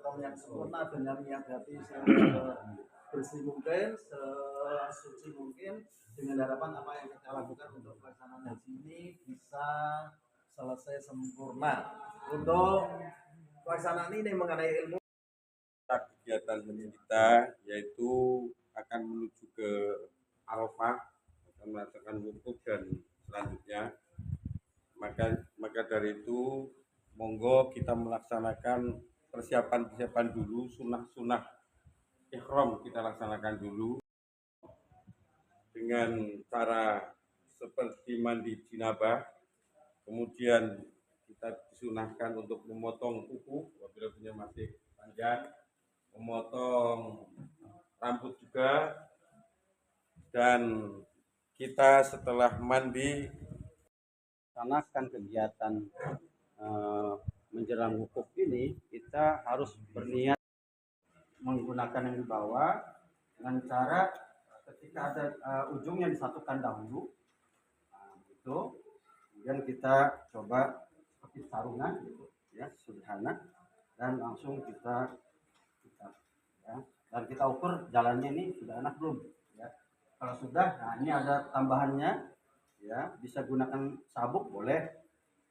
ihram yang sempurna dengan niat hati bersih mungkin, sesuci mungkin, dengan harapan apa yang kita lakukan untuk pelaksanaan haji ini bisa selesai sempurna. Untuk pelaksanaan ini mengenai ilmu kegiatan kita yaitu akan menuju ke Arafah, akan melaksanakan wukuf dan selanjutnya. Maka dari itu monggo kita melaksanakan persiapan dulu, sunnah ihram kita laksanakan dulu dengan cara seperti mandi jinabah, kemudian kita disunahkan untuk memotong kuku apabila punya masih panjang, memotong rambut juga, dan kita setelah mandi laksanakan kegiatan menjelang wukuf ini, kita harus berniat menggunakan yang di bawah dengan cara ketika ada ujungnya disatukan dahulu, itu kemudian kita coba seperti sarungan gitu ya, sederhana, dan langsung kita ya, dan kita ukur jalannya ini sudah enak belum ya. Kalau sudah, nah ini ada tambahannya ya, bisa gunakan sabuk boleh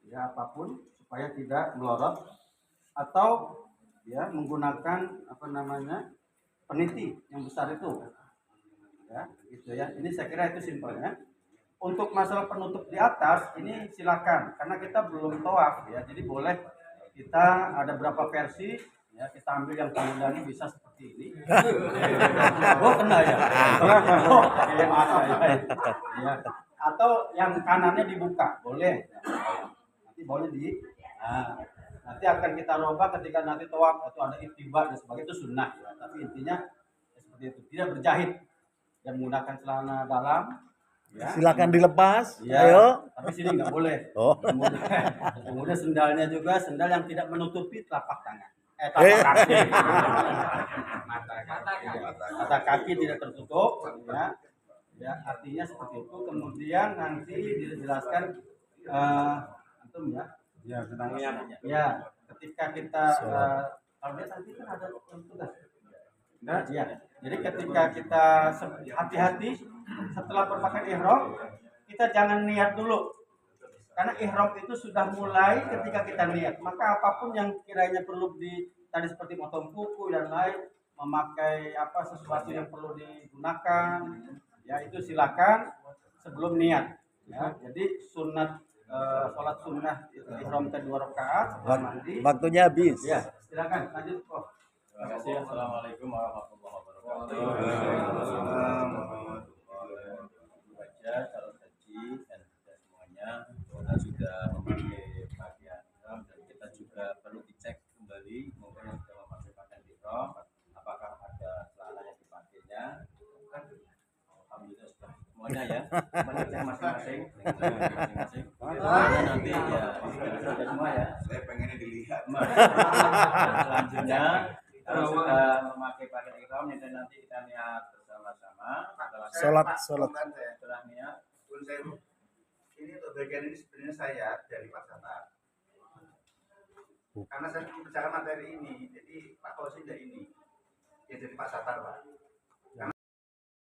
ya, apapun supaya tidak melorot, atau ya menggunakan peniti yang besar itu ya, gitu ya. Ini saya kira itu simpelnya. Untuk masalah penutup di atas ini silakan, karena kita belum tawaf ya, jadi boleh kita ada berapa versi ya, kita ambil yang paling bisa seperti ini. Oh kena ya. Oh, ya, maaf ya. Atau yang kanannya dibuka boleh. Nanti boleh nanti akan kita robah ketika nanti tawaf atau ada ittiba dan sebagainya, itu sunnah ya. Tapi intinya seperti itu, tidak berjahit dan menggunakan celana dalam ya. Silakan dilepas ya, ayo. Tapi sini nggak boleh. Kemudian sendalnya juga sendal yang tidak menutupi telapak tangan, telapak kaki. Mata kaki tidak tertutup ya. Ya, artinya seperti itu. Kemudian nanti dijelaskan antum ya. Ya, ya, ketika kita kalau dia nanti kan ada tugas. Nah, ya. Jadi ketika kita hati-hati setelah berpakaian ihram, kita jangan niat dulu. Karena ihram itu sudah mulai ketika kita niat. Maka apapun yang kiranya perlu tadi seperti motong kuku dan lain, memakai sesuatu yang perlu digunakan, ya itu silakan sebelum niat. Ya, jadi sunat sholat sunnah ihram 2 rakaat mandi. Waktunya habis. Ya, silakan lanjut. Terima kasih. Assalamualaikum warahmatullahi wabarakatuh. Baca calon haji dan kita semuanya sudah memakai pakaian ihram, dan kita juga perlu dicek kembali mungkin yang sudah memakai pakaian ihram apakah ada celana yang dipakainya. Alhamdulillah sudah semuanya ya, mengecek masing-masing. Nanti ya sudah semua ya. Saya pengennya dilihat. Selanjutnya kalau sudah memakai pakaian ihram, nanti kita niat bersama-sama. Sholat. Setelah niat. Ini untuk bagian ini sebenarnya saya dari Pak Satar. Karena saya membicarakan materi ini, jadi Pak Kosi tidak ini. Ya dari Pak Satar, Pak.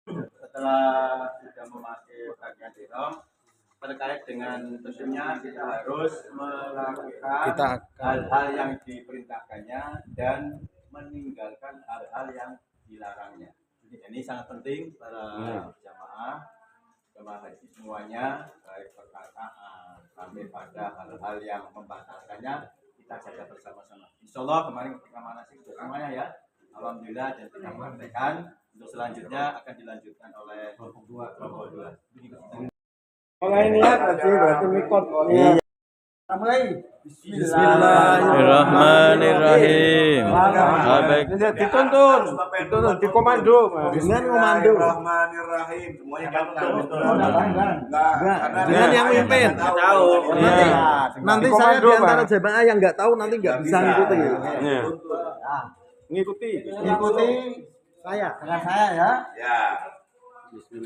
Setelah sudah memakai pakaian ihram, terkait dengan tentunya kita harus melakukan hal-hal yang diperintahkannya dan meninggalkan hal-hal yang dilarangnya. Ini sangat penting para jamaah haji semuanya, baik perkataan sampai pada hal-hal yang membatalkannya kita jaga bersama-sama. Insya Allah kemarin ketika manasik semuanya ya, alhamdulillah, dan kita praktekkan. Untuk selanjutnya akan dilanjutkan oleh kelompok 2. Mulai niat berarti mikot. Iya. Mulai. Bismillahirrahmanirrahim. Baik. Dituntun, dikomando. Dengan komando. Bismillahirrahmanirrahim. Semuanya Dengan yang mimpin. Tahu. Nanti saya di antara jemaah yang nggak tahu nanti nggak bisa ngikuti. Ngikuti Saya dengan saya ya. Ya.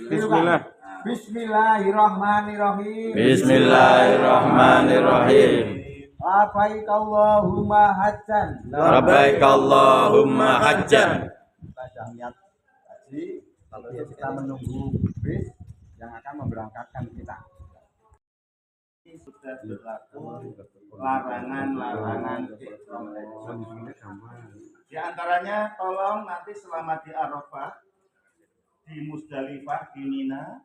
Bismillah. Bismillahirrahmanirrahim. Bismillahirrahmanirrahim. Labbaik Allahumma hajjan. Labbaik Allahumma hajjan. Kita sudah niat haji, lalu kita menunggu bis yang akan memberangkatkan kita. Ini sudah berlaku larangan-larangan ihram. Di antaranya tolong nanti selama di Arafah, di Musdalifah, di Mina,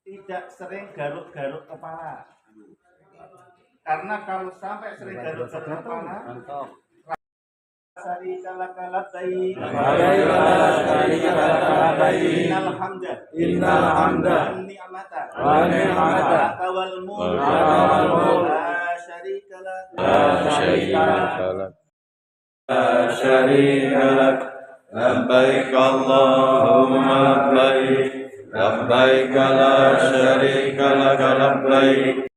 tidak sering garuk-garuk kepala. Karena kalau sampai sering garuk-garuk kepala, innal hamda wa ni'mata wal mulk la syarika lak La syarika lak. Labbaik Allahumma labbaik. Labbaik la syarika lak labbaik.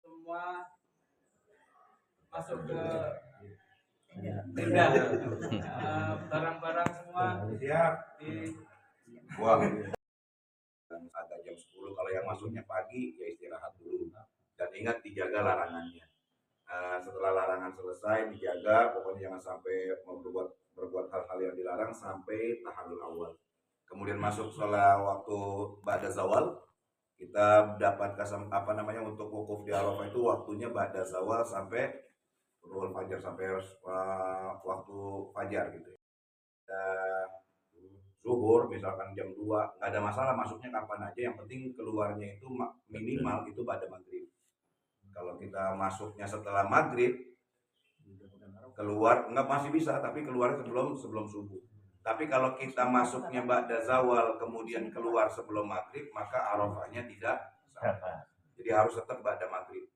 Semua masuk ke tenda. Barang-barang semua Siap. di Buang. Agak jam 10, kalau yang masuknya pagi ya istirahat dulu. Dan ingat dijaga larangannya. Setelah larangan selesai dijaga, pokoknya jangan sampai berbuat hal-hal yang dilarang sampai tahallul awal. Kemudian masuk sholat waktu ba'da zawal, kita dapat untuk wukuf di Arafah itu waktunya ba'da zawal sampai turun fajar, sampai waktu fajar gitu. Zuhur misalkan jam 2 nggak ada masalah, masuknya kapan aja, yang penting keluarnya itu minimal itu pada maghrib. Kalau kita masuknya setelah maghrib, keluar nggak masih bisa, tapi keluar sebelum subuh. Tapi kalau kita masuknya ba'da zawal kemudian keluar sebelum maghrib, maka Arafahnya tidak sah. Jadi harus tetap ba'da maghrib.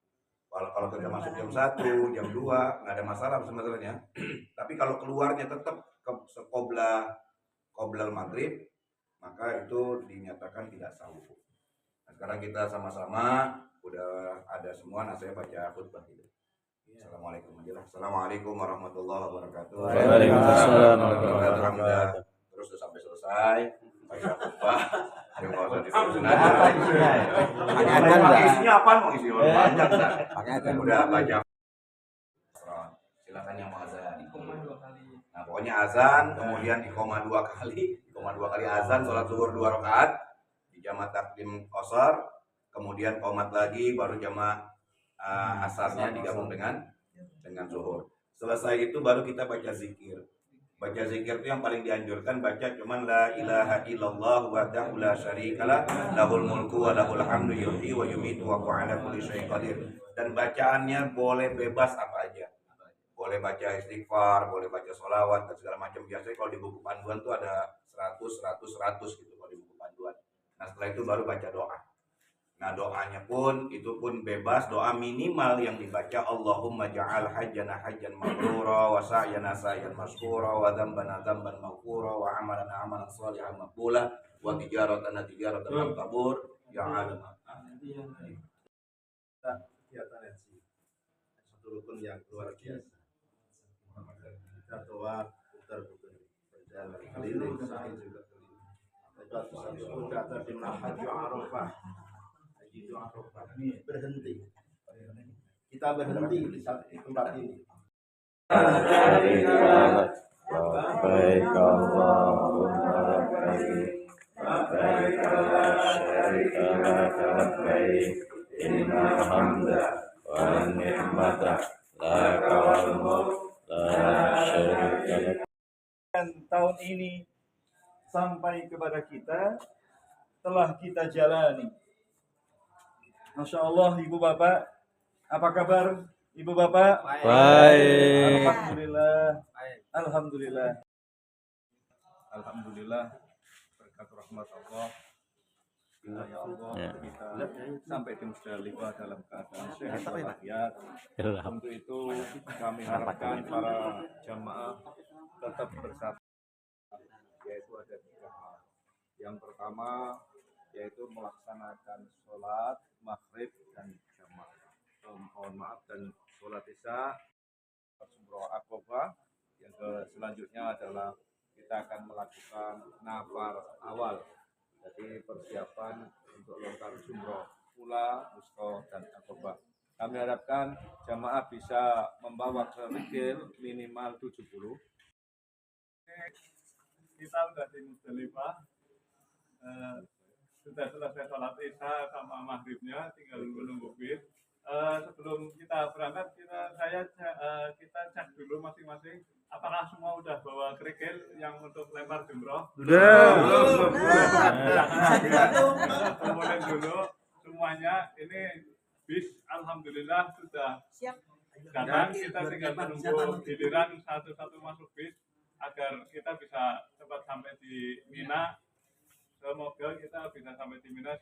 Kalau kita masuk jam 1, jam 2 nggak ada masalah sebenarnya. Tapi kalau keluarnya tetap ke qoblal maghrib, maka itu dinyatakan tidak sah wukuf. Nah, sekarang kita sama-sama udah ada semua, nah saya baca khutbah gitu. Assalamualaikum warahmatullahi wabarakatuh. Waalaikumsalam. Alhamdulillah. Terus udah sampai selesai baca khutbah. Yang mau diterusin aja. Isinya apa? Mau isi banyak dah. Udah baca. Silakan yang mau azan. koma 2 kali. Nah, pokoknya azan, kemudian ikoma 2 kali, azan, sholat zuhur 2 rakaat, di jamaah takdim qashar, kemudian qomat lagi, baru jamaah asarnya digabung dengan zuhur. Selesai itu baru kita baca zikir. Baca zikir itu yang paling dianjurkan baca cuman la ilaha illallah wahdahu la syarikalah, lahul mulku wa lahul hamdu yuhyi wa yumiitu wa huwa ala kulli syai'in qadir. Dan bacaannya boleh bebas apa aja. Boleh baca istighfar, boleh baca sholawat dan segala macam. Biasanya kalau di buku panduan tuh ada 100 gitu kalau di buku panduan. Nah, setelah itu baru baca doa. Nah, doanya pun itu pun bebas, doa minimal yang dibaca Allahumma ja'al hajjana hajjan mabrura wa sa'yana sa'yan mashkura wa dzambana dzamban maghfura wa amalana amalan shalihan maqbula wa tijaratana tijaratan lam tabur ya alam. Kegiatan haji satu rukun yang luar biasa. Kita doa putar-putar berjalan keliling, sa'i juga keliling. Kita satu rukun kata di Haji Arafah. Haji Arafah ini berhenti. Kita berhenti di tempat ini. Labbaik Allahumma labbaik. Labbaik la syarika lak labbaik. Innal hamda wa ni'mata laka wal mulk la syarika lak. Tahun ini sampai kepada kita telah kita jalani. Masya Allah, Ibu Bapak, apa kabar Ibu Bapak? Baik. Alhamdulillah. Alhamdulillah berkat rahmat Allah. Ya Allah, kita sampai di Musdalifah dalam keadaan sehat walafiat. Untuk itu kami harapkan para jamaah tetap bersatu, yaitu ada 3 hal. Yang pertama yaitu melaksanakan sholat maghrib dan jamaah. Mohon maaf, dan sholat isya, umroh akobah. Yang selanjutnya adalah kita akan melakukan nafar awal. Jadi persiapan untuk lontar jumroh pula, musko dan akobah. Kami harapkan jamaah bisa membawa kerikil minimal 70. Kita sudah di Musdalifah, sudah selesai sholat isya sama maghribnya, tinggal menunggu bis. Sebelum kita berangkat, kita cek dulu masing-masing apakah semua udah bawa kerikil yang untuk lempar jumroh. Kemudian dulu semuanya ini bis alhamdulillah sudah datang, kita tinggal menunggu giliran satu-satu masuk bis agar kita bisa cepat sampai di Mina. Semoga kita bisa sampai di Mina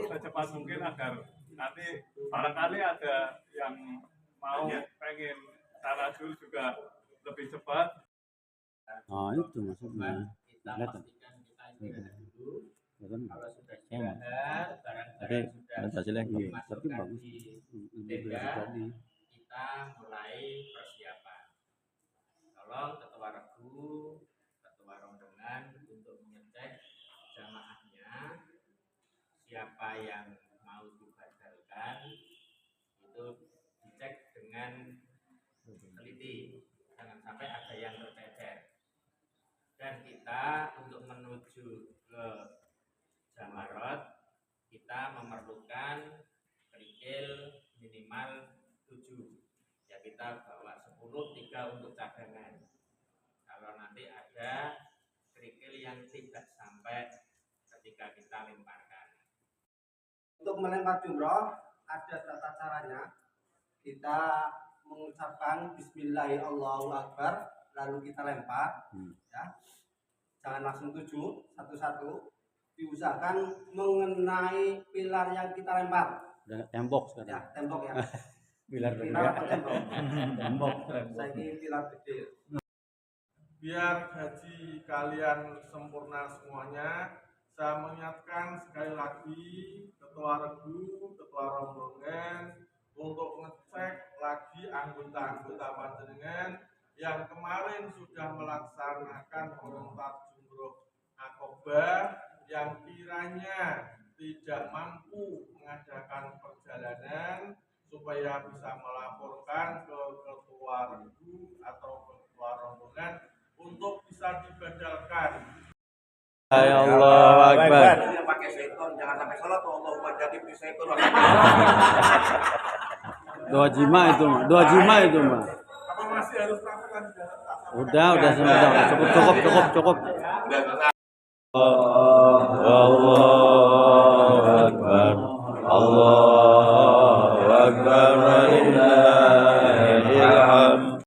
secepat mungkin agar nanti barangkali ada yang mau pengen tanasul juga lebih cepat. Nah itu maksudnya. Kita pastikan kita istirahat dulu. Kalau sudah istirahat, barang-barang sudah dimasukkan di tenda, kita mulai persiapan. Tolong ketua regu, ketua rombongan untuk mengecek jamaahnya, siapa yang mau dibadalkan itu dicek dengan teliti, jangan sampai ada yang tercecer. Dan kita untuk menuju ke Jamarot kita memerlukan kerikil minimal 7. Ya kita bawa 10, 3 untuk cadangan. Kalau nanti ada kerikil yang tidak sampai ketika kita lemparkan. Untuk melempar jumroh ada tata caranya. Kita mengucapkan Bismillahirrahmanirrahim, lalu kita lempar, ya. Jangan langsung 7 satu-satu. Diusahakan mengenai pilar yang kita lempar. Tembok sekarang. Ya, tembok ya. Pilar tembok. Tembok. Saya ini pilar gede. Biar haji kalian sempurna semuanya, saya mengingatkan sekali lagi ketua regu, ketua rombongan untuk ngecek lagi anggota-anggota panjenengan yang kemarin sudah melaksanakan melempar jumroh akobah yang kiranya tidak mampu mengadakan perjalanan supaya bisa melaporkan ke ketua regu atau ketua rombongan untuk bisa dibadalkan. Ya Allah Akbar. Yang pakai seton jangan sampai sholat Allahumma jadi di seton. Doa jima itu mah. Doa jima itu mah. Apa masih harus melakukan? Udah semua. Cukup. Allahu Akbar. Allahu Akbar walillahil hamd.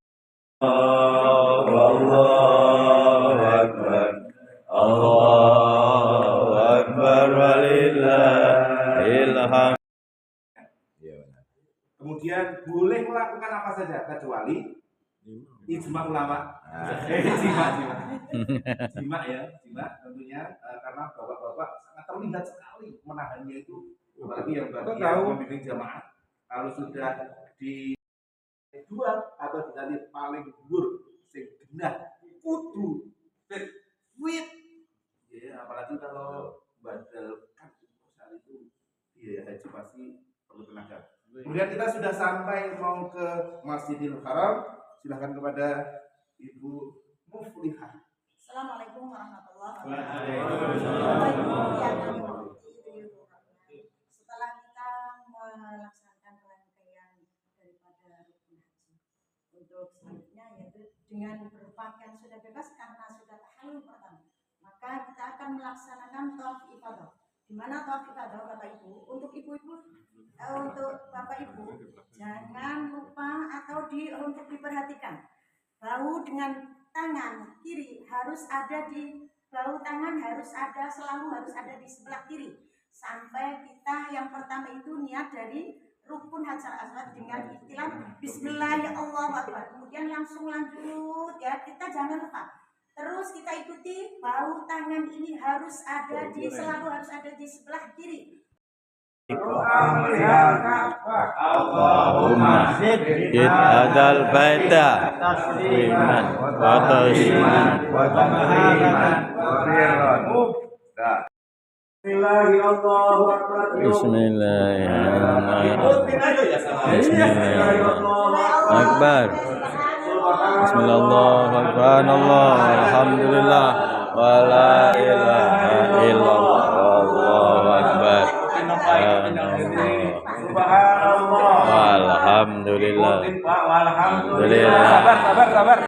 Allahu Akbar. Allahu Akbar walillahil hamd. Kemudian boleh melakukan apa saja kecuali ijma ulama. Jima tentunya karena bapak-bapak sangat terlihat sekali menahannya itu. Apalagi yang membimbing jamaah kalau sudah di 2 atau di paling dhuwur sing genah kudu fit. Ya, apalagi kalau badalkan saat itu biaya haji pasti perlu tenaga. Kemudian kita sudah sampai mau ke Masjidil Haram. Silakan kepada Ibu Muflihah. Assalamualaikum warahmatullahi Waalaikumsalam. Setelah kita melaksanakan rangkaian daripada rukun haji, untuk selanjutnya yaitu dengan berpakaian sudah bebas karena sudah tahallul pertama, maka kita akan melaksanakan tawaf ifadah. Di mana tawaf ifadah Bapak Ibu, untuk ibu-ibu, untuk Bapak Ibu jangan lupa atau untuk diperhatikan bahu dengan tangan kiri harus ada di bahu tangan selalu harus ada di sebelah kiri sampai kita yang pertama itu niat dari rukun hajar aswad dengan istilah Bismillahirrahmanirrahim. Kemudian langsung lanjut ya, kita jangan lupa. Terus kita ikuti bahu tangan ini selalu harus ada di sebelah kiri. Allahumma hid hadal baita tasliman wa tasliman wa tamliman wa Bismillahirrahmanirrahim. Akbar. Bismillahirrahmanirrahim. Alhamdulillah. Wala ilaha illallah. Allahu akbar. Alhamdulillah. Alhamdulillah. Sabar.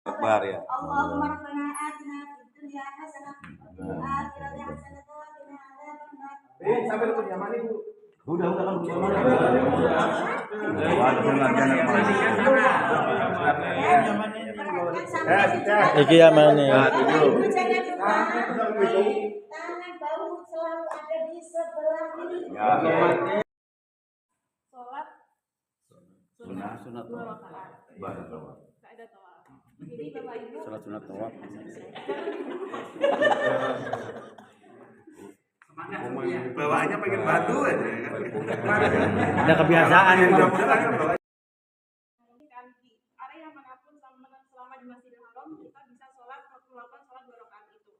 Akbar ya. Allahumma rabbana atina fid dunya hasanah wa fil akhirati hasanah wa qina adzabannar. Sampai itu nyaman ibu. Udah kan. Iki amane. Ibu jangan lupa tangan bau selalu ada di sebelah kiri. Sholat Sunat dua rakaat. Nggak ada tawaf. Jadi Bapak Ibu Salat sunat tawaf. Bawaannya pengen batu aja kan. Ada kebiasaan yang di area manapun selama di Masjidil Haram kita bisa sholat melakukan sholat 2 rakaat itu.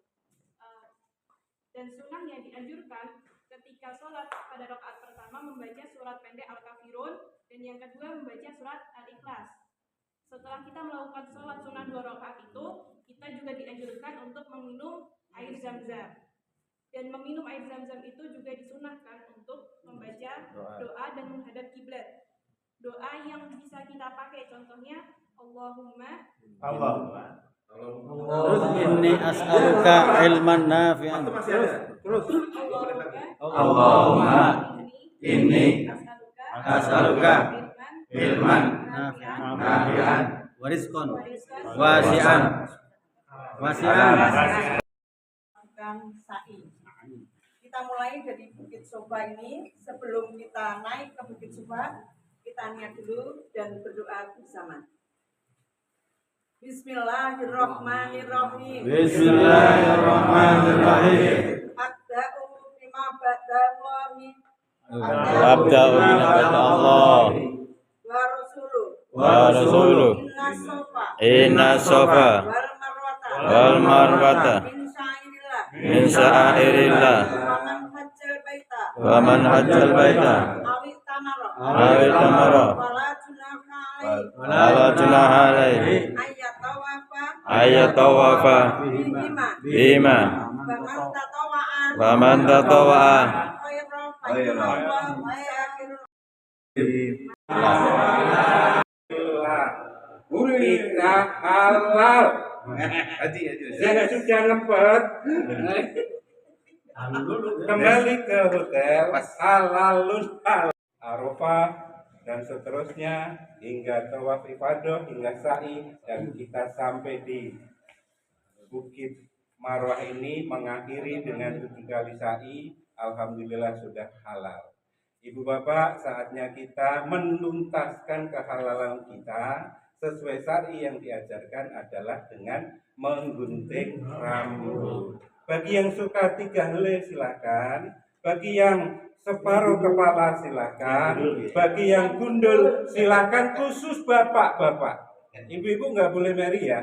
Dan sunnah yang dianjurkan ketika sholat pada rakaat pertama membaca surat pendek Al-Kafirun dan yang kedua membaca surat Al-Ikhlas. Setelah kita melakukan sholat sunnah 2 rakaat itu, kita juga dianjurkan untuk meminum air zam-zam. Dan meminum air zam-zam itu juga disunahkan untuk membaca doa dan menghadap kiblat. Doa yang bisa kita pakai contohnya Allahumma Inni as'aluka ilman nafi'an. Allahumma inni as'aluka ilman nafi'an Warizkon. wasi'an. sa'i. Kita mulai dari Bukit Soba ini. Sebelum kita naik ke Bukit Soba, kita niat dulu dan berdoa bersama. Bismillahirrahmanirrahim. Bismillahirrahmanirrahim. Abda'u bima ba'dallahi Abda'u bima Allah wa rasuluh Inna sofa wal marwata min sya'airillah wa man hajjal baita awit tamara wala junaha alaihi ayatawafa bima wa man tatawa'a Kita halal. Saya sudah ngempet. Kembali ke hotel halalun halal. Arafah dan seterusnya hingga tawaf ifadah hingga sa'i dan kita sampai di Bukit Marwah ini mengakhiri dengan 7 kali sa'i. Alhamdulillah sudah halal. Ibu bapak, saatnya kita menuntaskan kehalalan kita sesuai syar'i yang diajarkan adalah dengan menggunting rambut. Bagi yang suka 3 helai silakan, bagi yang separuh kepala silakan, bagi yang gundul silakan, khusus bapak-bapak. Ibu-ibu nggak boleh meri ya.